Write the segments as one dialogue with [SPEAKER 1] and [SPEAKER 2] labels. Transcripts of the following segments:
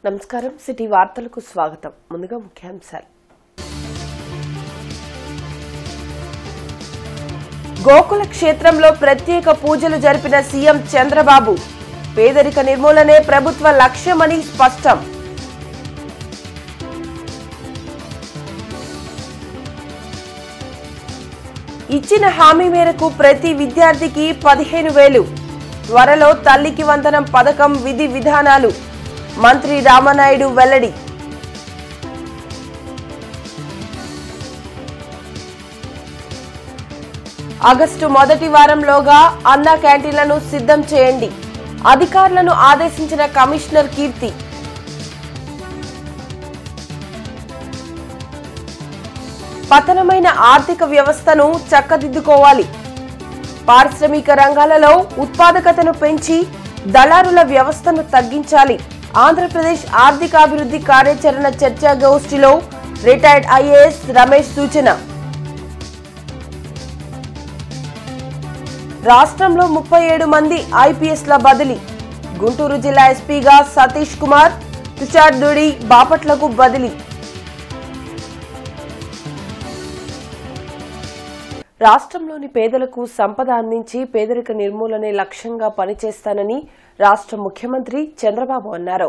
[SPEAKER 1] నమస్కారం సిటీ వార్తలకు స్వాగతం. ముందుగా ముఖ్యాంశాలు. గోకుల క్షేత్రంలో ప్రత్యేక పూజలు జరిపిన సీఎం చంద్రబాబు. పేదరిక నిర్మూలనే ప్రభుత్వ లక్ష్యమని స్పష్టం. ఇచ్చిన హామీ మేరకు ప్రతి విద్యార్థికి 15,000. త్వరలో తల్లికి వందనం పథకం విధి విధానాలు. మంత్రి రామనాయుడు వెల్లడి. ఆగస్టు మొదటి వారంలోగా అన్నా క్యాంటీన్లను సిద్ధం చేయండి. అధికారులను ఆదేశించిన కమిషనర్ కీర్తి. పతనమైన ఆర్థిక వ్యవస్థను చక్కదిద్దుకోవాలి. పారిశ్రామిక రంగాలలో ఉత్పాదకతను పెంచి దళారుల వ్యవస్థను తగ్గించాలి. ఆంధ్రప్రదేశ్ ఆర్థికాభివృద్ధి కార్యాచరణ చర్చా గోష్ఠిలో రిటైర్డ్ ఐఏఎస్ రమేష్ సూచన. రాష్ట్రంలో 37 మంది ఐపీఎస్ల బదిలీ. గుంటూరు జిల్లా ఎస్పీగా సతీష్ కుమార్, తుషార్ దుడి బాపట్లకు బదిలీ. రాష్ట్రంలోని పేదలకు సంపద అందించి పేదరిక నిర్మూలనే లక్ష్యంగా పనిచేస్తానని రాష్ట్ర ముఖ్యమంత్రి చంద్రబాబు అన్నారు.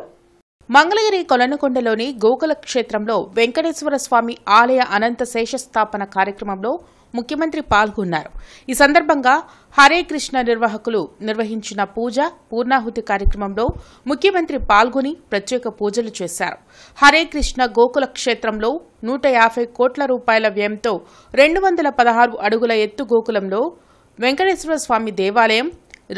[SPEAKER 2] మంగళగిరి కొలనుకొండలోని గోకుల క్షేత్రంలో వెంకటేశ్వర స్వామి ఆలయ అనంత శేషస్థాపన కార్యక్రమంలో ముఖ్యమంత్రి పాల్గొన్నారు. ఈ సందర్భంగా హరే కృష్ణ నిర్వాహకులు నిర్వహించిన పూజ పూర్ణాహుతి కార్యక్రమంలో ముఖ్యమంత్రి పాల్గొని ప్రత్యేక పూజలు చేశారు. హరే కృష్ణ గోకుల క్షేత్రంలో 150 కోట్ల రూపాయల వ్యయంతో 216 అడుగుల ఎత్తు గోకులంలో వెంకటేశ్వర స్వామి దేవాలయం,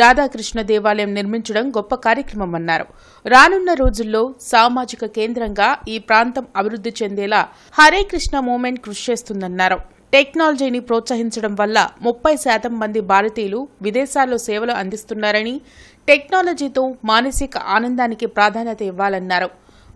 [SPEAKER 2] రాధాకృష్ణ దేవాలయం నిర్మించడం గొప్ప కార్యక్రమమన్నారు. రానున్న రోజుల్లో సామాజిక కేంద్రంగా ఈ ప్రాంతం అభివృద్ధి చెందేలా హరే కృష్ణ మూవ్మెంట్ కృషి చేస్తుందన్నారు. టెక్నాలజీని ప్రోత్సహించడం వల్ల 30% మంది భారతీయులు విదేశాల్లో సేవలు అందిస్తున్నారని, టెక్నాలజీతో మానసిక ఆనందానికి ప్రాధాన్యత ఇవ్వాలన్నారు.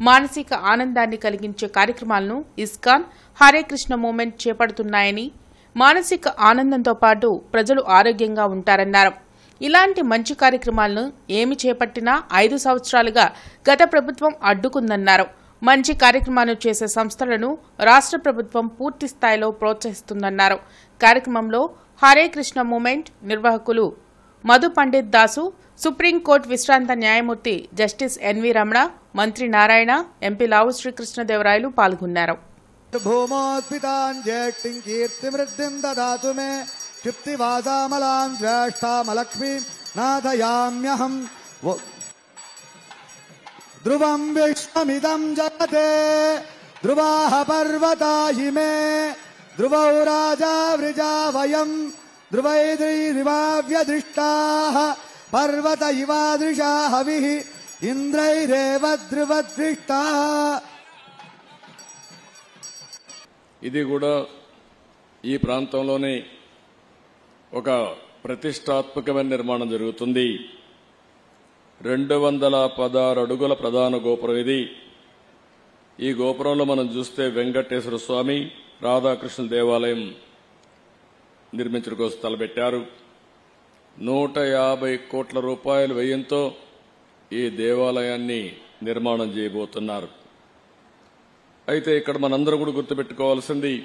[SPEAKER 2] మానసిక ఆనందాన్ని కలిగించే కార్యక్రమాలను ఇస్కాన్, హరే కృష్ణ మూవ్మెంట్ చేపడుతున్నాయని, మానసిక ఆనందంతో పాటు ప్రజలు ఆరోగ్యంగా ఉంటారన్నారు. ఇలాంటి మంచి కార్యక్రమాలను ఏమి చేపట్టినా 5 సంవత్సరాలుగా గత ప్రభుత్వం అడ్డుకుందన్నారు. మంచి కార్యక్రమాలు చేసే సంస్థలను రాష్ట్ర ప్రభుత్వం పూర్తి స్థాయిలో ప్రోత్సహిస్తుందన్నారు. కార్యక్రమంలో హరే కృష్ణ మూవ్మెంట్ నిర్వాహకులు మధు పండిత్ దాసు, సుప్రీంకోర్టు విశ్రాంత న్యాయమూర్తి జస్టిస్ ఎన్వి రమణ, మంత్రి నారాయణ, ఎంపీ లావు శ్రీకృష్ణదేవరాయలు పాల్గొన్నారు.
[SPEAKER 3] ధ్రువం విశ్వమిదం జగతే ధ్రువాః పర్వతా హిమే ధ్రువౌ రాజా వృజా వయం ధ్రువైర్వ్యదృష్టాః పర్వత ఇవాదృశా హవిః ఇంద్రైరేవ ధ్రువదృష్టాః.
[SPEAKER 4] ఇది కూడా ఈ ప్రాంతంలోనే ఒక ప్రతిష్టాత్మకమైన నిర్మాణం జరుగుతుంది. 216 అడుగుల ప్రధాన గోపురం ఇది. ఈ గోపురంలో మనం చూస్తే వెంకటేశ్వర స్వామి, రాధాకృష్ణ దేవాలయం నిర్మించడం కోసం తలపెట్టారు. 150 కోట్ల రూపాయల వ్యయంతో ఈ దేవాలయాన్ని నిర్మాణం చేయబోతున్నారు. అయితే ఇక్కడ మనందరూ కూడా గుర్తుపెట్టుకోవాల్సింది,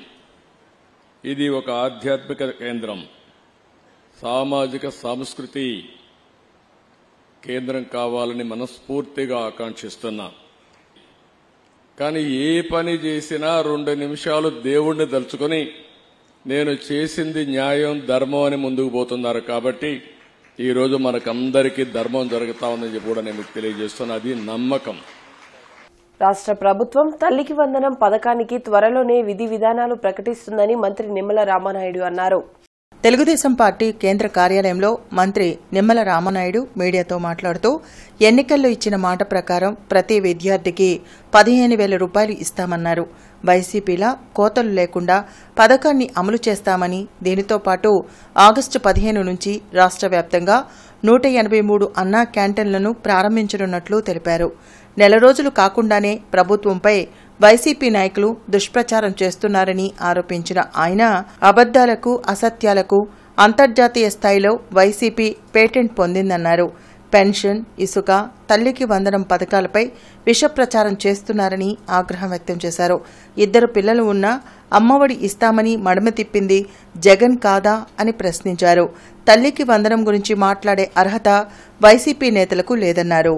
[SPEAKER 4] ఇది ఒక ఆధ్యాత్మిక కేంద్రం, సామాజిక సాంస్కృతి కేంద్రం కావాలని మనస్ఫూర్తిగా ఆకాంక్షిస్తున్నా. కానీ ఏ పని చేసినా 2 నిమిషాలు దేవుణ్ణి తలుచుకొని నేను చేసింది న్యాయం, ధర్మం అని ముందుకు పోతున్నారు. కాబట్టి ఈరోజు మనకందరికీ ధర్మం జరుగుతా ఉందని చెప్పి కూడా నేను మీకు తెలియజేస్తున్నా. అది నమ్మకం.
[SPEAKER 1] రాష్ట్ర ప్రభుత్వం తల్లికి వందనం పథకానికి త్వరలోనే విధి విధానాలు ప్రకటిస్తుందని మంత్రి నిమ్మల రామనాయుడు అన్నారు.
[SPEAKER 5] తెలుగుదేశం పార్టీ కేంద్ర కార్యాలయంలో మంత్రి నిమ్మల రామనాయుడు మీడియాతో మాట్లాడుతూ, ఎన్నికల్లో ఇచ్చిన మాట ప్రకారం ప్రతి విద్యార్థికి 15,000 రూపాయలు ఇస్తామన్నారు. వైసీపీలా కోతలు లేకుండా పథకాన్ని అమలు చేస్తామని, దీనితో పాటు ఆగస్టు 15 నుంచి రాష్ట్ర వ్యాప్తంగా 183 అన్నా క్యాంటీన్లను ప్రారంభించనున్నట్లు తెలిపారు. నెల రోజులు కాకుండానే ప్రభుత్వంపై వైసీపీ నాయకులు దుష్ప్రచారం చేస్తున్నారని ఆరోపించిన ఆయన, అబద్దాలకు, అసత్యాలకు అంతర్జాతీయ స్థాయిలో వైసీపీ పేటెంట్ పొందిందన్నారు. పెన్షన్, ఇసుక, తల్లికి వందనం పథకాలపై విష ప్రచారం చేస్తున్నారని ఆగ్రహం వ్యక్తం చేశారు. 2 పిల్లలు ఉన్నా అమ్మఒడి ఇస్తామని మడమ తిప్పింది జగన్ కాదా అని ప్రశ్నించారు. తల్లికి వందనం గురించి మాట్లాడే అర్హత వైసీపీ నేతలకు లేదన్నారు.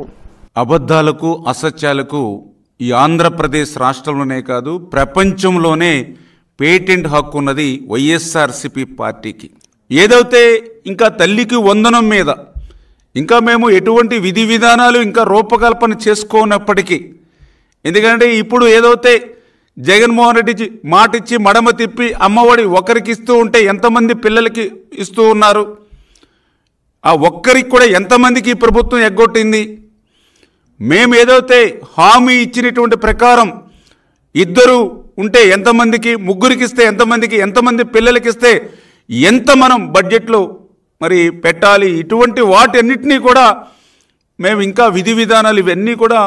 [SPEAKER 6] అబద్ధాలకు, అసత్యాలకు ఈ ఆంధ్రప్రదేశ్ రాష్ట్రంలోనే కాదు ప్రపంచంలోనే పేటెంట్ హక్కు ఉన్నది వైఎస్ఆర్సీపీ పార్టీకి. ఏదైతే ఇంకా తల్లికి వందనం మీద ఇంకా మేము ఎటువంటి విధి విధానాలు ఇంకా రూపకల్పన చేసుకోనప్పటికీ, ఎందుకంటే ఇప్పుడు ఏదైతే జగన్మోహన్ రెడ్డి మాట ఇచ్చి మడమ తిప్పి అమ్మఒడి ఒకరికి ఇస్తూ ఉంటే ఎంతమంది పిల్లలకి ఇస్తూ ఉన్నారు, ఆ ఒక్కరికి కూడా ఎంతమందికి ఈ ప్రభుత్వం ఎగ్గొట్టింది. మేము ఏదైతే హామీ ఇచ్చినటువంటి ప్రకారం 2 ఉంటే ఎంతమందికి, 3కి ఇస్తే ఎంతమందికి, ఎంతమంది పిల్లలకి ఇస్తే ఎంత మనం బడ్జెట్లో మరి పెట్టాలి, ఇటువంటి వాటన్నిటినీ కూడా మేము ఇంకా విధి విధానాలు ఇవన్నీ కూడా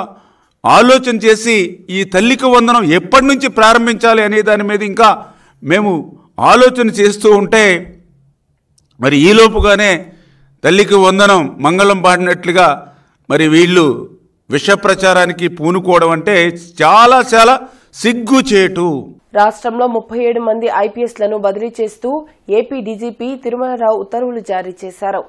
[SPEAKER 6] ఆలోచన చేసి ఈ తల్లికి వందనం ఎప్పటి నుంచి ప్రారంభించాలి అనే దాని మీద ఇంకా మేము ఆలోచన చేస్తూ ఉంటే మరి ఈలోపుగానే తల్లికి వందనం మంగళం పాడినట్లుగా మరి వీళ్ళు విష ప్రచారానికి పూనుకోవడం అంటే చాలా చాలా సిగ్గుచేటు.
[SPEAKER 1] రాష్ట్రంలో 37 మంది ఐపీఎస్లను బదిలీ చేస్తూ ఏపీ డీజీపీ తిరుమలరావు ఉత్తర్వులు జారీ చేశారు.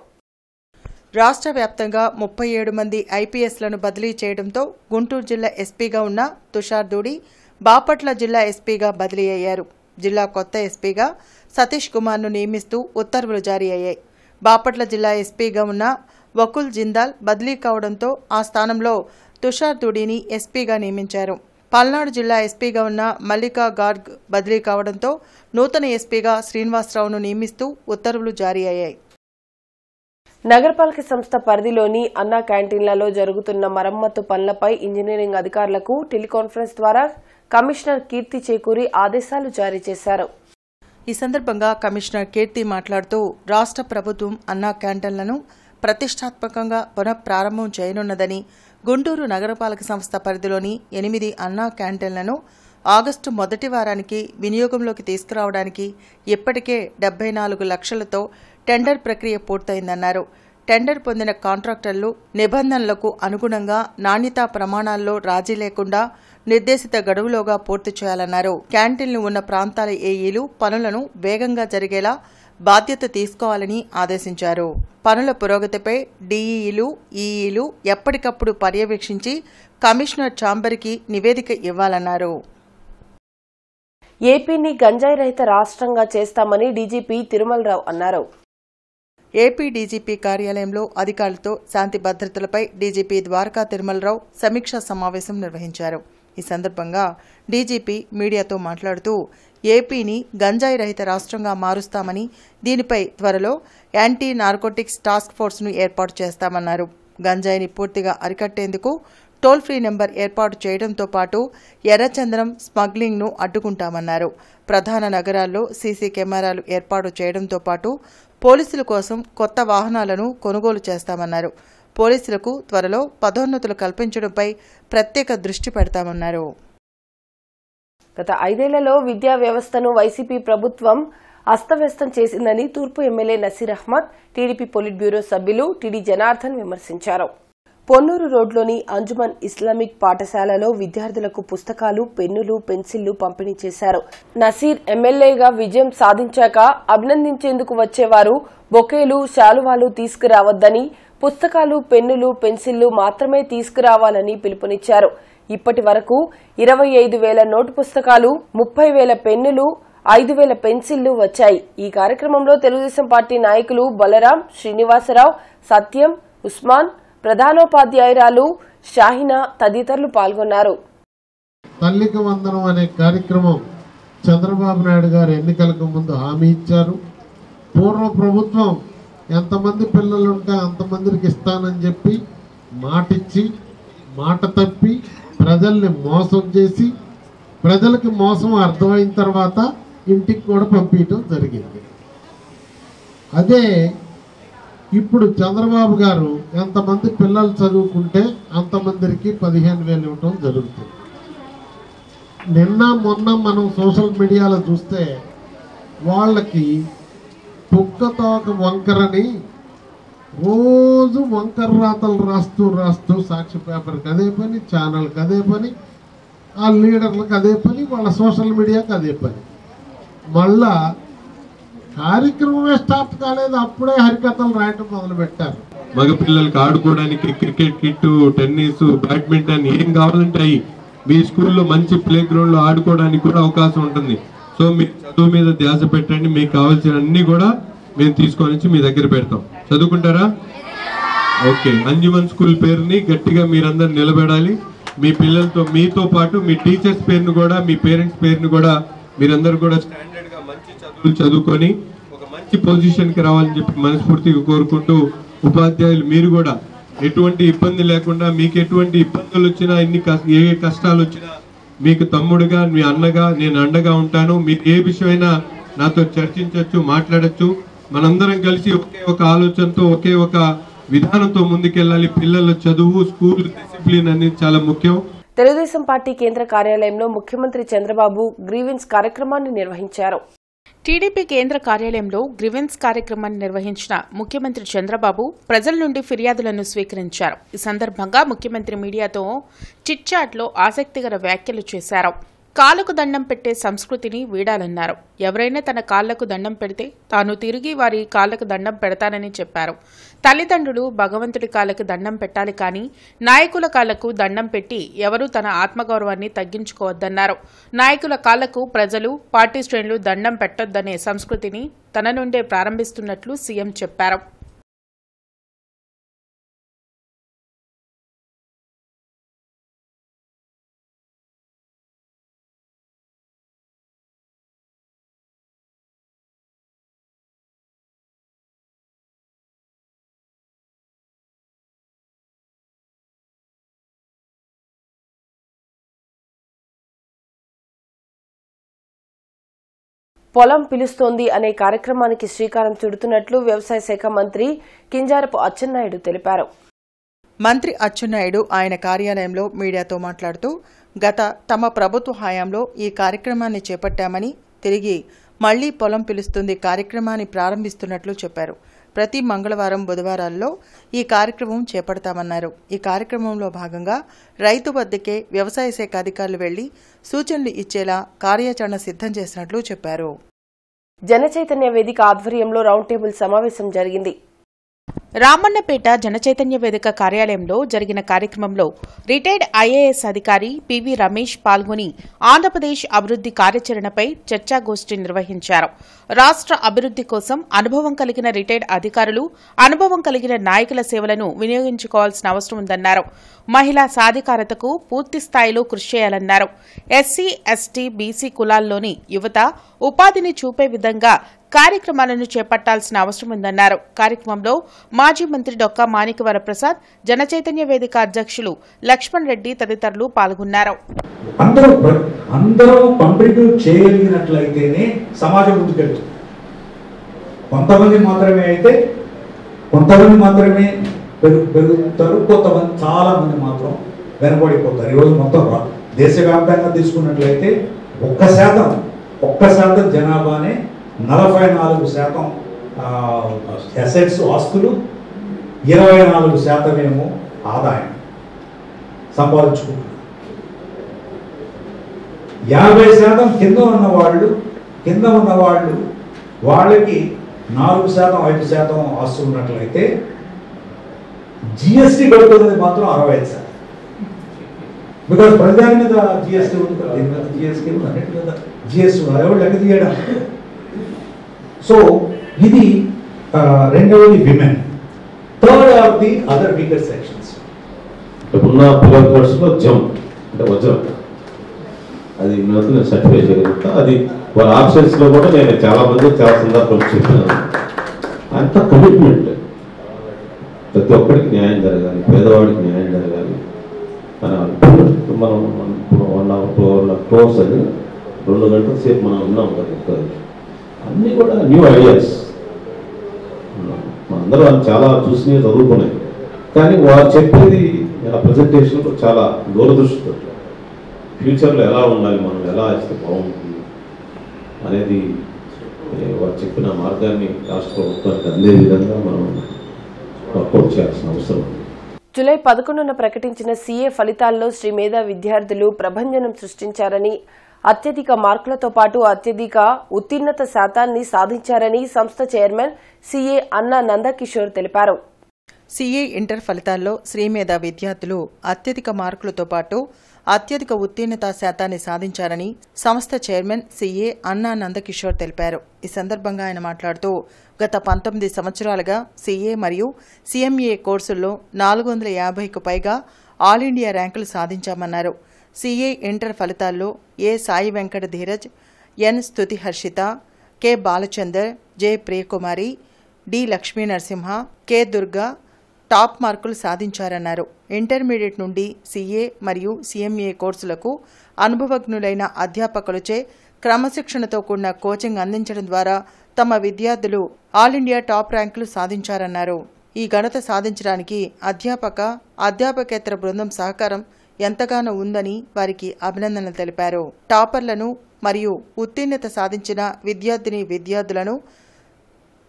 [SPEAKER 5] రాష్ట్ర వ్యాప్తంగా 37 మంది ఐపీఎస్లను బదిలీ చేయడంతో గుంటూరు జిల్లా ఎస్పీగా ఉన్న తుషార్ దూడి బాపట్ల జిల్లా ఎస్పీగా బదిలీ అయ్యారు. జిల్లా కొత్త ఎస్పీగా సతీష్ కుమార్ను నియమిస్తూ ఉత్తర్వులు జారీ అయ్యాయి. బాపట్ల జిల్లా ఎస్పీగా ఉన్న వకుల్ జిందాల్ బదిలీ కావడంతో ఆ స్థానంలో తుషార్ దూడిని ఎస్పీగా నియమించారు. పల్నాడు జిల్లా ఎస్పీగా ఉన్న మల్లికా గార్గ్ బదిలీ కావడంతో నూతన ఎస్పీగా శ్రీనివాసరావును నియమిస్తూ ఉత్తర్వులు జారీ అయ్యాయి.
[SPEAKER 1] నగరపాలక సంస్థ పరిధిలోని అన్నా క్యాంటీన్లలో జరుగుతున్న మరమ్మతు పనులపై ఇంజనీరింగ్ అధికారులకు టెలికాన్ఫరెన్స్ ద్వారా కమిషనర్ కీర్తి చేకూరి ఆదేశాలు జారీ చేశారు.
[SPEAKER 5] ఈ సందర్భంగా కమిషనర్ కీర్తి మాట్లాడుతూ రాష్ట్ర ప్రభుత్వం అన్నా క్యాంటీన్లను ప్రతిష్టాత్మకంగా పునఃప్రారంభం చేయనున్నదని, గుంటూరు నగరపాలక సంస్థ పరిధిలోని 8 అన్నా క్యాంటీన్లను ఆగస్టు మొదటి వారానికి వినియోగంలోకి తీసుకురావడానికి ఇప్పటికే 74 లక్షలతో టెండర్ ప్రక్రియ పూర్తయిందన్నారు. టెండర్ పొందిన కాంట్రాక్టర్లు నిబంధనలకు అనుగుణంగా నాణ్యతా ప్రమాణాల్లో రాజీ లేకుండా నిర్దేశిత గడువులోగా పూర్తి చేయాలన్నారు. క్యాంటీన్లు ఉన్న ప్రాంతాల ఏఈలు పనులను వేగంగా జరిగేలా బాధ్యత తీసుకోవాలని ఆదేశించారు. పనుల పురోగతిపై డీఈలు, ఈఈలు ఎప్పటికప్పుడు పర్యవేక్షించి కమిషనర్ ఛాంబర్కి నివేదిక ఇవ్వాలన్నారు.
[SPEAKER 1] ఏపీని గంజాయి రహిత రాష్ట్రంగా చేస్తామని డీజీపీ తిరుమలరావు అన్నారు.
[SPEAKER 5] ఏపీ డీజీపీ కార్యాలయంలో అధికారులతో శాంతి భద్రతలపై డీజీపీ ద్వారకా తిరుమలరావు సమీక్షా సమావేశం నిర్వహించారు. ఈ సందర్భంగా డీజీపీ మీడియాతో మాట్లాడుతూ ఏపీని గంజాయి రహిత రాష్ట్రంగా మారుస్తామని, దీనిపై త్వరలో యాంటీ నార్కోటిక్స్ టాస్క్ ఫోర్స్ను ఏర్పాటు చేస్తామన్నారు. గంజాయిని పూర్తిగా అరికట్టేందుకు టోల్ ఫ్రీ నెంబర్ ఏర్పాటు చేయడంతో పాటు ఎర్రచందనం స్మగ్లింగ్ను అడ్డుకుంటామన్నారు. ప్రధాన నగరాల్లో సీసీ కెమెరాలు ఏర్పాటు చేయడంతో పాటు పోలీసుల కోసం కొత్త వాహనాలను కొనుగోలు చేస్తామన్నారు. పోలీసులకు త్వరలో పదోన్నతులు కల్పించడంపై ప్రత్యేక దృష్టి పెడతామన్నారు.
[SPEAKER 1] గత 5 ఏళ్లలో విద్యా వ్యవస్థను వైసీపీ ప్రభుత్వం అస్తవ్యస్తం చేసిందని తూర్పు MLA Naseer Ahmed, TDP politburo సభ్యులు టీడీ జనార్దన్ విమర్శించారు. పొన్నూరు రోడ్లోని అంజుమన్ ఇస్లామిక్ పాఠశాలలో విద్యార్థులకు పుస్తకాలు, పెన్నులు, పెన్సిళ్లు పంపిణీ చేశారు. నసీర్ ఎమ్మెల్యేగా విజయం సాధించాక అభినందించేందుకు వచ్చేవారు బొకేలు, శాలువాలు తీసుకురావద్దని, పుస్తకాలు, పెన్నులు, పెన్సిళ్లు మాత్రమే తీసుకురావాలని పిలుపునిచ్చారు. ఇప్పటి వరకు 25,000 నోటు పుస్తకాలు, 30,000 పెన్నులు, 5,000 పెన్సిళ్లు వచ్చాయి. ఈ కార్యక్రమంలో తెలుగుదేశం పార్టీ నాయకులు బలరాం, శ్రీనివాసరావు, సత్యం, ఉస్మాన్, ప్రధానోపాధ్యాయురాలు షాహినా తదితరులు పాల్గొన్నారు.
[SPEAKER 7] తల్లికి వందనం అనే కార్యక్రమం చంద్రబాబు నాయుడు గారు ఎన్నికలకు ముందు హామీ ఇచ్చారు. పూర్వ ప్రభుత్వం ఎంతమంది పిల్లలు ఉంటే అంతమందికి ఇస్తానని చెప్పి మాటిచ్చి మాట తప్పి ప్రజల్ని మోసం చేసి, ప్రజలకి మోసం అర్థమైన తర్వాత ఇంటికి కూడా పంపించడం జరిగింది. అదే ఇప్పుడు చంద్రబాబు గారు ఎంతమంది పిల్లలు చదువుకుంటే అంతమందికి 15,000 ఇవ్వటం జరుగుతుంది. నిన్న మొన్న మనం సోషల్ మీడియాలో చూస్తే వాళ్ళకి పుక్కతోక వంకరని రోజు వంకర రాతలు రాస్తూ సాక్షి పేపర్కి అదే పని, ఛానల్కి అదే పని, ఆ లీడర్లకు అదే పని, వాళ్ళ సోషల్ మీడియాకి అదే పని. మళ్ళా కార్యక్రమమే స్టార్ట్ కాలేదు, అప్పుడే హరికథలు రాయటం మొదలుపెట్టారు. మగపిల్లలకి ఆడుకోవడానికి క్రికెట్ కిట్, టెన్నిస్, బ్యాడ్మింటన్ ఏం కావాలంటే అయ్యి మీ స్కూల్లో మంచి ప్లే గ్రౌండ్లో ఆడుకోవడానికి కూడా అవకాశం ఉంటుంది. సో మీరు చదువు మీద ధ్యాస పెట్టండి, మీకు కావాల్సిన అన్ని కూడా మేము తీసుకొని వచ్చి మీ దగ్గర పెడతాం. చదువుకుంటారా? ఓకే. అంజుమన్ స్కూల్ పేరుని గట్టిగా మీరందరూ నిలబెడాలి. మీ పిల్లలతో మీతో పాటు మీ టీచర్స్ పేరును కూడా, మీ పేరెంట్స్ పేరును కూడా మీరందరూ కూడా స్టాండర్డ్గా మంచి చదువులు చదువుకొని ఒక మంచి పొజిషన్కి రావాలని చెప్పి మనస్ఫూర్తిగా కోరుకుంటూ, ఉపాధ్యాయులు మీరు కూడా ఎటువంటి ఇబ్బంది లేకుండా, మీకు ఎటువంటి ఇబ్బందులు వచ్చినా, ఏ కష్టాలు వచ్చినా మీకు తమ్ముడుగా, మీ అన్నగా నేను అండగా ఉంటాను. మీకు ఏ విషయమైనా నాతో చర్చించవచ్చు, మాట్లాడచ్చు. మనందరం కలిసి ఒకే ఒక ఆలోచనతో, ఒకే ఒక విధానంతో ముందుకెళ్ళాలి. పిల్లల చదువు, స్కూల్ డిసిప్లిన్ అనేది చాలా ముఖ్యం.
[SPEAKER 1] తెలుగుదేశం పార్టీ కేంద్ర కార్యాలయంలో ముఖ్యమంత్రి చంద్రబాబు గ్రీవెన్స్ కార్యక్రమాన్ని నిర్వహించారు.
[SPEAKER 2] టీడీపీ కేంద్ర కార్యాలయంలో గ్రీవెన్స్ కార్యక్రమాన్ని నిర్వహించిన ముఖ్యమంత్రి చంద్రబాబు ప్రజల నుండి ఫిర్యాదులను స్వీకరించారు. ఈ సందర్భంగా ముఖ్యమంత్రి మీడియాతో చిట్చాట్లో ఆసక్తికర వ్యాఖ్యలు చేశారు. కాళ్లకు దండం పెట్టే సంస్కృతిని వీడాలన్నారు. ఎవరైనా తన కాళ్లకు దండం పెడితే తాను తిరిగి వారి కాళ్లకు దండం పెడతానని చెప్పారు. తల్లిదండ్రులు భగవంతుడి కాళ్లకు దండం పెట్టాలి, కానీ నాయకుల కాళ్లకు దండం పెట్టి ఎవరూ తన ఆత్మగౌరవాన్ని తగ్గించుకోవద్దన్నారు. నాయకుల కాళ్లకు ప్రజలు, పార్టీ శ్రేణులు దండం పెట్టొద్దనే సంస్కృతిని తన నుండే ప్రారంభిస్తున్నట్లు సీఎం చెప్పారు.
[SPEAKER 1] పొలం పిలుస్తోంది అనే కార్యక్రమానికి శ్రీకారం చుడుతున్నట్లు వ్యవసాయ శాఖ మంత్రి కింజారపు అచ్చెన్నాయుడు తెలిపారు.
[SPEAKER 5] మంత్రి అచ్చెన్నాయుడు ఆయన కార్యాలయంలో మీడియాతో మాట్లాడుతూ, గత తమ ప్రభుత్వ హయాంలో ఈ కార్యక్రమాన్ని చేపట్టామని, తిరిగి మళ్లీ పొలం పిలుస్తుంది కార్యక్రమాన్ని ప్రారంభిస్తున్నట్లు చెప్పారు. ప్రతి మంగళవారం, బుధవారాల్లో ఈ కార్యక్రమం చేపడతామన్నారు. ఈ కార్యక్రమంలో భాగంగా రైతు వద్దకే వ్యవసాయ శాఖ అధికారులు వెళ్లి సూచనలు ఇచ్చేలా కార్యాచరణ సిద్ధం చేసినట్లు చెప్పారు.
[SPEAKER 1] జనచైతన్య వేదిక ఆధ్వర్యంలో రౌండ్ టేబుల్ సమావేశం జరిగింది.
[SPEAKER 2] రామన్నపేట జనచైతన్య వేదిక కార్యాలయంలో జరిగిన కార్యక్రమంలో రిటైర్డ్ ఐఏఎస్ అధికారి పివి రమేష్ పాల్గొని ఆంధ్రప్రదేశ్ అభివృద్ది కార్యాచరణపై చర్చాగోష్ఠి నిర్వహించారు. రాష్ట్ర అభివృద్ది కోసం అనుభవం కలిగిన రిటైర్డ్ అధికారులు, అనుభవం కలిగిన నాయకుల సేవలను వినియోగించుకోవాల్సిన అవసరం ఉందన్నారు. మహిళా సాధికారతకు పూర్తి స్థాయిలో కృషి చేయాలన్నారు. ఎస్సీ, ఎస్టీ, బీసీ కులాల్లోని యువత ఉపాధిని చూపే విధంగా కార్యక్రమాలను చేపట్టాల్సిన అవసరం ఉందన్నారు. కార్యక్రమంలో మాజీ మంత్రి డొక్కా మాణిక్యవరప్రసాద్, జనచైతన్య వేదిక అధ్యక్షులు లక్ష్మణ్ రెడ్డి తదితరులు పాల్గొన్నారు.
[SPEAKER 8] అందరూ కాంట్రిబ్యూట్ చేయగలిగినట్లయితేనే సమాజం ముందుకెళ్తుంది. కొంతమంది మాత్రమే పెరుగుతారు, కొంతమంది చాలా మంది మాత్రం వెనబడిపోతారు. ఈరోజు మొత్తం దేశవ్యాప్తంగా తీసుకున్నట్లయితే 1% జనాభానే 44% అసెట్స్, ఆస్తులు, 24% ఏమో ఆదాయం సంపాదించుకుంటున్నారు. 50% కింద ఉన్న వాళ్ళు వాళ్ళకి 4%, 5% ఆస్తులు ఉన్నట్లయితే జిఎస్టీ కడుతున్నది మాత్రం 65%. బికాస్ ప్రజల మీద జిఎస్టీ ఉంది, జిఎస్టీ ఉంది, అన్నిటి మీద జిఎస్టీ ఉంది, ఎవరు లెక్క తీయడం. సో ఇది రెండవది women. Third or the other weaker sections.
[SPEAKER 9] ఉన్న పిల్లల కోర్సులో అంటే వజ్రం అది నేను సర్టిఫై చేయగలుగుతా. అది వాళ్ళ ఆప్షన్స్లో కూడా నేను చాలా సందర్భాలు చెప్పినాను. అంత కమిట్మెంట్, ప్రతి ఒక్కరికి న్యాయం జరగాలి, పేదవాడికి న్యాయం జరగాలి. మనం 1 hour 2 hour కోర్స్ అది 2 గంటల సేపు మనం ఉన్నాం కదా. అన్నీ కూడా న్యూ ఐడియాస్. మనందరూ వాళ్ళు చాలా చూసి చదువుకున్నాయి, కానీ వారు చెప్పేది ప్రజెంటేషన్ చాలా దూరదృష్టితో ఫ్యూచర్లో ఎలా ఉండాలి, మనం ఎలా ఇస్తే బాగుంటుంది అనేది వారు చెప్పిన మార్గాన్ని రాష్ట్ర ప్రభుత్వానికి అందే విధంగా మనం వర్కౌట్ చేయాల్సిన అవసరం ఉంది.
[SPEAKER 1] జూలై 11న ప్రకటించిన సీఏ ఫలితాల్లో శ్రీ మేధా విద్యార్థులు ప్రభంజనం సృష్టించారని, అత్యధిక మార్కులతో పాటు అత్యధిక ఉత్తీర్ణత శాతాన్ని సాధించారని సంస్థ చైర్మన్ సీఏ అన్నా నందకిషోర్ తెలిపారు.
[SPEAKER 5] సీఏ ఇంటర్ ఫలితాల్లో శ్రీమేధ విద్యార్థులు అత్యధిక మార్కులతో పాటు అత్యధిక ఉత్తీర్ణత శాతాన్ని సాధించారని సంస్థ చైర్మన్ సీఏ అన్నా నందకిషోర్ తెలిపారు. ఈ సందర్భంగా ఆయన మాట్లాడుతూ గత 19 సంవత్సరాలుగా సీఏ మరియు సీఎంఏ కోర్సుల్లో 450కు పైగా ఆల్ ఇండియా ర్యాంకులు సాధించామన్నారు. సీఏ ఇంటర్ ఫలితాల్లో ఏ Sai Venkata Dheeraj, N Stuti Harshita, K Balachander, J Priyakumari, D Lakshmi Narasimha, K Durga top మార్కులు సాధించారన్నారు. ఇంటర్మీడియట్ నుండి సీఏ మరియు సీఎంఏ కోర్సులకు అనుభవజ్ఞులైన అధ్యాపకులచే క్రమశిక్షణతో కూడిన కోచింగ్ అందించడం ద్వారా తమ విద్యార్థులు ఆల్ ఇండియా టాప్ ర్యాంకులు సాధించారన్నారు. ఈ ఘనత సాధించడానికి అధ్యాపకేతర బృందం సహకారం ఎంతగానో ఉందని వారికి అభినందనలు తెలిపారు. టాపర్లను మరియు ఉత్తీర్ణత సాధించిన విద్యార్థులను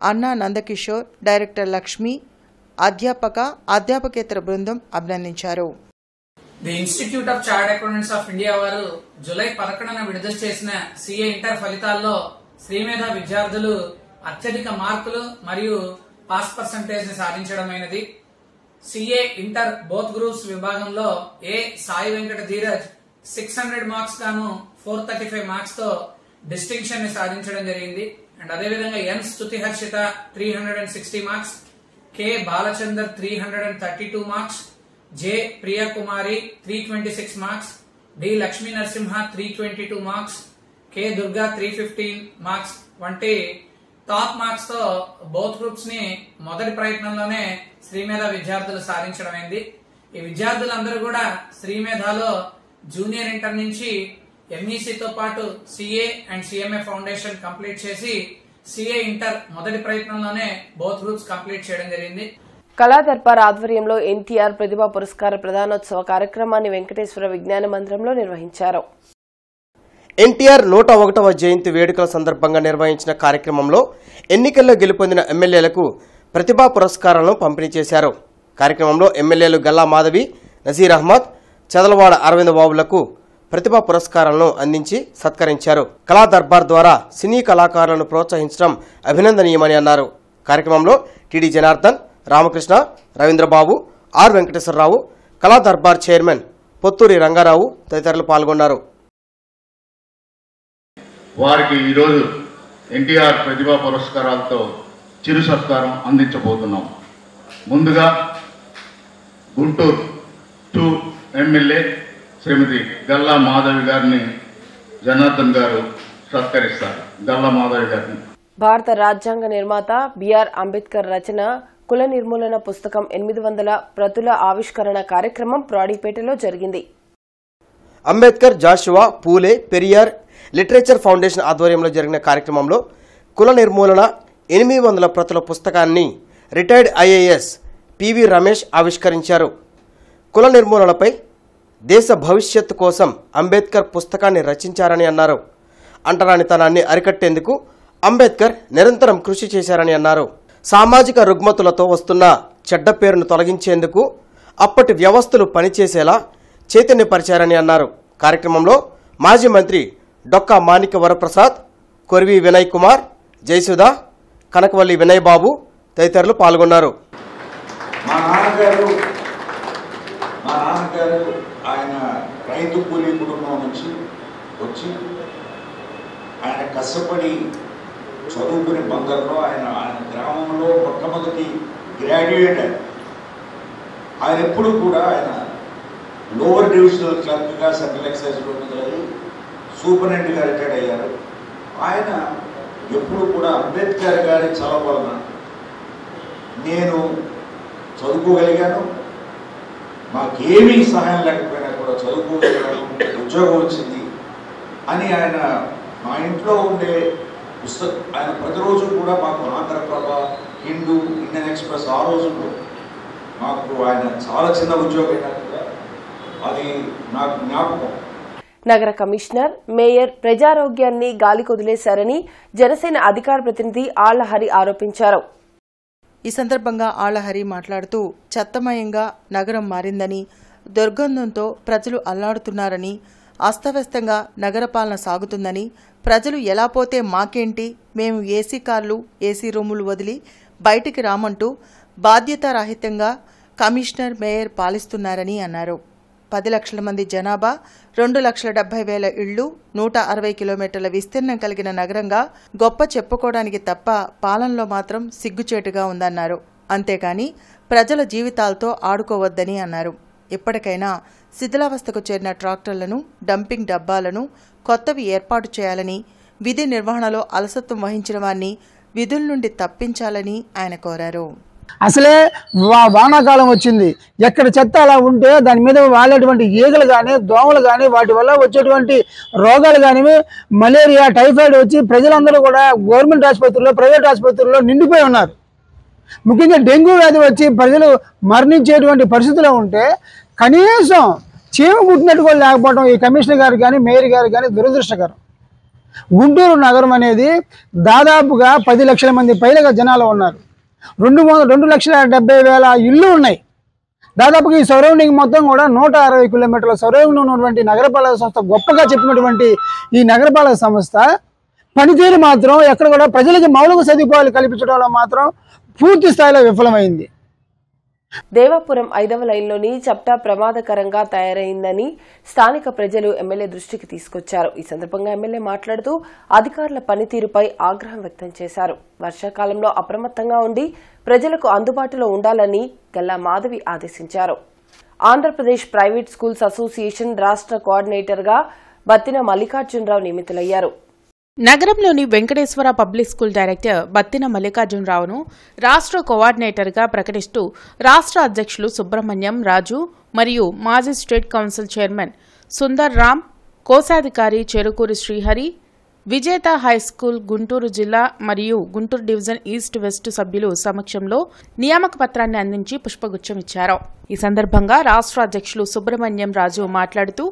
[SPEAKER 5] అన్నా నందకిషోర్, డైరెక్టర్ లక్ష్మి, అధ్యాపకేతర బృందం అభినందించారు.
[SPEAKER 10] The institute of chartered accountants of India వారు జూలై 11న విడుదల చేసిన సీఏ ఇంటర్ ఫలితాల్లో శ్రీమేధ విద్యార్థులు అత్యధిక మార్కులు మరియు పాస్ పర్సంటేజ్ ని సాధించడమైనది. సీఏ ఇంటర్ బోత్ గ్రూప్స్ విభాగంలో ఏ సాయి వెంకట ధీరజ్ 600 మార్క్స్ గాను 435 మార్క్స్ తో డిస్టింక్షన్ ని సాధించడం జరిగింది. అండ్ అదేవిధంగా N Stuti Harshita 360 marks, K Balachander 332 marks, J Priyakumari 326 marks, D Lakshmi Narasimha 322 marks, K Durga 315 marks వంటి టాప్ మార్క్స్ తో బోత్ గ్రూప్స్ ని మొదటి ప్రయత్నంలోనే శ్రీమేధ విద్యార్థులు సాధించడమైంది. ఈ విద్యార్థులందరూ కూడా శ్రీమేధలో జూనియర్ ఇంటర్ నుంచి ఎంఈసీతో పాటు CA and CMA foundation complete చేసి సిఏ ఇంటర్ మొదటి ప్రయత్నంలోనే బోత్ గ్రూప్స్ కంప్లీట్ చేయడం జరిగింది.
[SPEAKER 1] కళాదర్బార్ ఆధ్వర్యంలో ఎన్టీఆర్ ప్రతిభా పురస్కార ప్రదానోత్సవ కార్యక్రమాన్ని వెంకటేశ్వర విజ్ఞాన మందిరంలో నిర్వహించారు.
[SPEAKER 11] ఎన్టీఆర్ 101వ జయంతి వేడుకల సందర్భంగా నిర్వహించిన కార్యక్రమంలో ఎన్నికల్లో గెలుపొందిన ఎమ్మెల్యేలకు ప్రతిభా పురస్కారాలను పంపిణీ చేశారు. కార్యక్రమంలో ఎమ్మెల్యేలు గల్లా మాధవి, నజీర్ అహ్మద్, చదలవాడ అరవింద్ బాబులకు ప్రతిభా పురస్కారాలను అందించి సత్కరించారు. కళా దర్బార్ ద్వారా సినీ కళాకారులను ప్రోత్సహించడం అభినందనీయమని అన్నారు. కార్యక్రమంలో టీడీ జనార్దన్, రామకృష్ణ, రవీంద్రబాబు, ఆర్ వెంకటేశ్వరరావు, కళా దర్బార్ చైర్మన్ పొత్తూరి రంగారావు తదితరులు పాల్గొన్నారు.
[SPEAKER 12] వారికి ఈరోజు ఎన్టీఆర్ ప్రతిభా పురస్కారాలతో చిరు సత్కారం అందించబోతున్నాం. ముందుగా గుంటూరు 2 ఎమ్మెల్యే శ్రీమతి గల్లా మాధవి గారిని జనార్దన్ గారు సత్కరిస్తారు. గల్లా మాధవి గారిని
[SPEAKER 1] భారత రాజ్యాంగ నిర్మాత బిఆర్ అంబేద్కర్ రచన కుల నిర్మూలన పుస్తకం 800 ప్రతుల ఆవిష్కరణ కార్యక్రమం ప్రాడీపేటలో జరిగింది.
[SPEAKER 11] అంబేద్కర్, జాషువా, పూలే, పెరియార్ లిటరేచర్ ఫౌండేషన్ ఆధ్వర్యంలో జరిగిన కార్యక్రమంలో కుల నిర్మూలన 800 ప్రతుల పుస్తకాన్ని రిటైర్డ్ ఐఏఎస్ పివి రమేష్ ఆవిష్కరించారు. కుల నిర్మూలనపై దేశ భవిష్యత్తు కోసం అంబేద్కర్ పుస్తకాన్ని రచించారని అన్నారు. అంటరానితనాన్ని అరికట్టేందుకు అంబేద్కర్ నిరంతరం కృషి చేశారని అన్నారు. సామాజిక రుగ్మతులతో వస్తున్న చెడ్డ పేరును తొలగించేందుకు అప్పటి వ్యవస్థలు పనిచేసేలా చైతన్యపరిచారని అన్నారు. కార్యక్రమంలో మాజీ మంత్రి డొక్కా మాణిక్య వరప్రసాద్, కొరివి వినయ్ కుమార్, జయసుధ, కనకవల్లి వినయ్ బాబు తదితరులు పాల్గొన్నారు.
[SPEAKER 13] మా నాన్నగారు ఆయన రైతు కూలీ కుటుంబం నుంచి వచ్చి ఆయన కష్టపడి చదువుకునే బందర్లో ఆయన గ్రామంలో మొట్టమొదటి గ్రాడ్యుయేట్. ఆయన ఎప్పుడు కూడా ఆయన లోవర్ డివిజనల్ క్లర్క్గా సెంట్రల్ ఎక్సైజ్లో మొదలయ్యి సూపరింటెండెంట్గా రిటైర్డ్ అయ్యారు. ఆయన ఎప్పుడు కూడా అంబేద్కర్ గారి చలవ వలన నేను చదువుకోగలిగాను, మాకేమీ సహాయం లేకపోయినా కూడా చదువుకోగలిగాను, ఉద్యోగం వచ్చింది అని ఆయన మా ఇంట్లో ఉండే ఆయన ప్రతిరోజు కూడా మాకు ఆంధ్రప్రభ, హిందూ, ఇండియన్ ఎక్స్ప్రెస్ ఆ రోజుల్లో మాకు ఆయన చాలా చిన్న ఉద్యోగం అయినా కూడా అది నాకు జ్ఞాపకం.
[SPEAKER 1] నగర కమిషనర్, మేయర్ ప్రజారోగ్యాన్ని గాలికొదిలేశారని జనసేన అధికార ప్రతినిధి ఆళ్ల హరి ఆరోపించారు.
[SPEAKER 5] ఈ సందర్భంగా ఆళ్లహరి మాట్లాడుతూ చెత్తమయంగా నగరం మారిందని, దుర్గంధంతో ప్రజలు అల్లాడుతున్నారని, అస్తవ్యస్తంగా నగరపాలన సాగుతుందని, ప్రజలు ఎలా పోతే మాకేంటి, మేము ఏసీ కార్లు, ఏసీ రూములు వదిలి బయటికి రామంటూ బాధ్యతారాహిత్యంగా కమిషనర్, మేయర్ పాలిస్తున్నారని అన్నారు. 10 లక్షల మంది జనాభా, 2,70,000 ఇళ్లు, 160 కిలోమీటర్ల విస్తీర్ణం కలిగిన నగరంగా గొప్ప చెప్పుకోవడానికి తప్ప పాలనలో మాత్రం సిగ్గుచేటుగా ఉందన్నారు. అంతేకాని ప్రజల జీవితాలతో ఆడుకోవద్దని అన్నారు. ఇప్పటికైనా శిథిలావస్థకు చేరిన ట్రాక్టర్లను, డంపింగ్ డబ్బాలను కొత్తవి ఏర్పాటు చేయాలని, విధి నిర్వహణలో అలసత్వం వహించిన వారిని విధుల నుండి తప్పించాలని ఆయన కోరారు.
[SPEAKER 14] అసలే వానాకాలం వచ్చింది, ఎక్కడ చెత్త అలా ఉంటే దాని మీద వాలేటువంటి ఈగలు కానీ, దోమలు కానీ, వాటి వల్ల వచ్చేటువంటి రోగాలు కానీ, మలేరియా, టైఫాయిడ్ వచ్చి ప్రజలందరూ కూడా గవర్నమెంట్ ఆసుపత్రుల్లో, ప్రైవేట్ ఆసుపత్రుల్లో నిండిపోయి ఉన్నారు. ముఖ్యంగా డెంగ్యూ వ్యాధి వచ్చి ప్రజలు మరణించేటువంటి పరిస్థితిలో ఉంటే కనీసం చీమ పుట్టినట్టు కూడా లేకపోవడం ఈ కమిషనర్ గారు కానీ, మేయర్ గారు కానీ దురదృష్టకరం. గుంటూరు నగరం అనేది దాదాపుగా 10 లక్షల మంది పైగా జనాలు ఉన్నారు. 2,70,000 ఇళ్ళు ఉన్నాయి. దాదాపుగా ఈ సరౌండింగ్ మొత్తం కూడా 160 కిలోమీటర్ల సరౌండింగ్ ఉన్నటువంటి నగరపాలక సంస్థ గొప్పగా చెప్పినటువంటి ఈ నగరపాలక సంస్థ పనితీరు మాత్రం ఎక్కడ కూడా ప్రజలకి మౌలిక సదుపాయాలు కల్పించడంలో మాత్రం పూర్తి స్థాయిలో విఫలమైంది.
[SPEAKER 1] దేవాపురం 5వ లైన్లోని చప్టా ప్రమాదకరంగా తయారైందని స్థానిక ప్రజలు ఎమ్మెల్యే దృష్టికి తీసుకొచ్చారు. ఈ సందర్భంగా ఎమ్మెల్యే మాట్లాడుతూ అధికారుల పనితీరుపై ఆగ్రహం వ్యక్తం చేశారు. వర్షాకాలంలో అప్రమత్తంగా ఉండి ప్రజలకు అందుబాటులో ఉండాలని గల్లా మాధవి ఆదేశించారు. ఆంధ్రప్రదేశ్ ప్రైవేట్ స్కూల్స్ అసోసియేషన్ రాష్ట్ర కోఆర్డినేటర్గా బత్తిన మల్లికార్జునరావు నియమితులయ్యారు.
[SPEAKER 2] నగరంలోని Venkateswara public school director Battina మల్లికార్జునరావును రాష్ట్ర కోఆర్డినేటర్గా ప్రకటిస్తూ రాష్ట్ర అధ్యక్షులు సుబ్రహ్మణ్యం రాజు మరియు మాజీ state council chairman Sundar Ram, కోశాధికారి చెరుకూరి శ్రీహరి, విజేత హైస్కూల్ గుంటూరు జిల్లా మరియు గుంటూరు డివిజన్ ఈస్ట్ వెస్ట్ సభ్యులు సమక్షంలో నియామక పత్రాన్ని అందించి పుష్పగుచ్చం ఇచ్చారు. ఈ సందర్భంగా రాష్ట్ర అధ్యక్షులు సుబ్రహ్మణ్యం రాజు మాట్లాడుతూ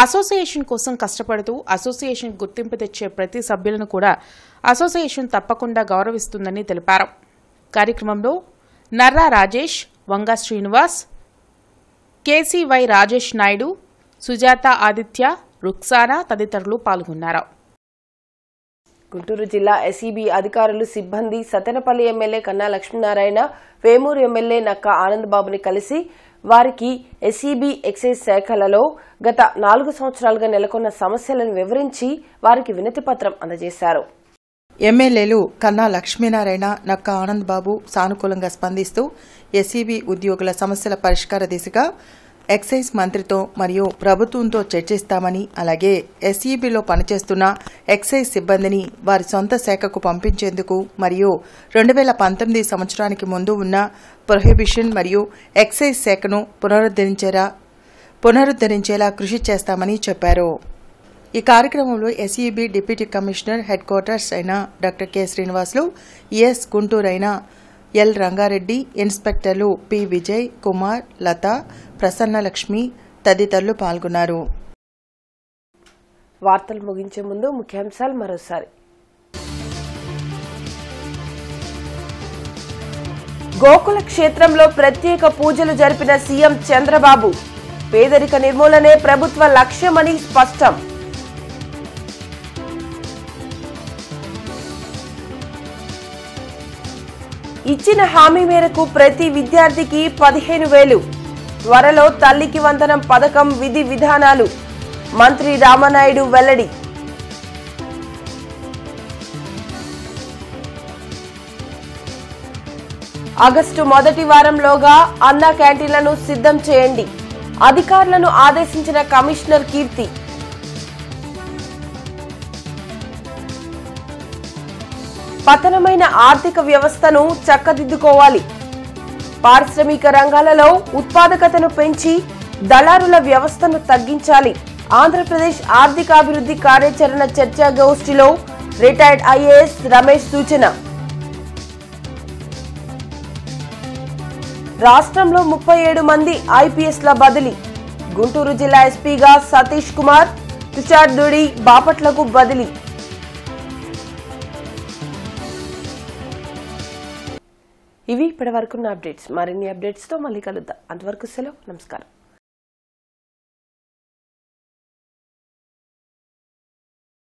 [SPEAKER 2] అసోసియేషన్ కోసం కష్టపడుతూ అసోసియేషన్ గుర్తింపు తెచ్చే ప్రతి సభ్యులను కూడా అసోసియేషన్ తప్పకుండా గౌరవిస్తుందని తెలిపారు. కార్యక్రమంలో నర్రా రాజేష్, వంగా శ్రీనివాస్, కేసీవై రాజేష్ నాయుడు, సుజాత ఆదిత్య, రుక్సానా తదితరులు పాల్గొన్నారు.
[SPEAKER 1] గుంటూరు జిల్లా ఎస్ఈబీ అధికారులు, సిబ్బంది సతెనపల్లి ఎమ్మెల్యే కన్నా లక్ష్మీనారాయణ, వేమూరు ఎమ్మెల్యే నక్కా ఆనందబాబుని కలిసి వారికి ఎస్ఈబీ ఎక్సైజ్ శాఖలలో గత 4 సంవత్సరాలుగా నెలకొన్న సమస్యలను వివరించి వారికి వినతిపత్రం అందజేశారు.
[SPEAKER 5] ఎమ్మెల్యేలు కన్నా లక్ష్మీనారాయణ, నక్కా ఆనందబాబు సానుకూలంగా స్పందిస్తూ ఎస్ఈబీ ఉద్యోగుల సమస్యల పరిష్కార దిశగా ఎక్సైజ్ మంత్రితో మరియు ప్రభుత్వంతో చర్చిస్తామని, అలాగే ఎస్ఈబీలో పనిచేస్తున్న ఎక్సైజ్ సిబ్బందిని వారి సొంత శాఖకు పంపించేందుకు మరియు 2019 సంవత్సరానికి ముందు ఉన్న ప్రొహిబిషన్ మరియు ఎక్సైజ్ శాఖను పునరుద్ధరించేలా కృషి చేస్తామని చెప్పారు. ఈ కార్యక్రమంలో SEB deputy commissioner headquarters అయిన doctor K Srinivasulu, ES Guntur అయిన ఎల్ రంగారెడ్డి, ఇన్స్పెక్టర్లు పి విజయ్ కుమార్, లత, ప్రసన్నలక్ష్మి తదితరులు పాల్గొన్నారు.
[SPEAKER 1] వార్తలు ముగించే ముందు ముఖ్యాంశాలు మరోసారి. గోకుల క్షేత్రంలో ప్రత్యేక పూజలు జరిపిన సీఎం చంద్రబాబు, పేదరిక నిర్మూలనే ప్రభుత్వ లక్ష్యమని స్పష్టం. ఇచ్చిన హామీ మేరకు ప్రతి విద్యార్థికి 15,000, త్వరలో తల్లికి వందనం పథకం విధి విధానాలు, మంత్రి రామనాయుడు వెల్లడి. ఆగస్టు మొదటి వారంలోగా అన్న క్యాంటీన్లను సిద్ధం చేయండి, అధికారులను ఆదేశించిన కమిషనర్ కీర్తి. పతనమైన ఆర్థిక వ్యవస్థను చక్కదిద్దుకోవాలి, పారిశ్రామిక రంగాలలో ఉత్పాదకతను పెంచి దళారుల వ్యవస్థను తగ్గించాలి. ఆంధ్రప్రదేశ్ ఆర్థికాభివృద్ధి కార్యాచరణ చర్చా గోష్ఠిలో రిటైర్డ్ ఐఏఎస్ రమేష్ సూచన. రాష్ట్రంలో 37 మంది ఐపీఎస్ల బదిలీ, గుంటూరు జిల్లా ఎస్పీగా సతీష్ కుమార్, తుషార్ దుడి బాపట్లకు బదిలీ. ఇవి ఇప్పటివరకున్న అప్డేట్స్. మరిన్ని అప్డేట్స్తో మళ్ళీ కలుద్దాం. అంతవరకు సెలవు. నమస్కారం.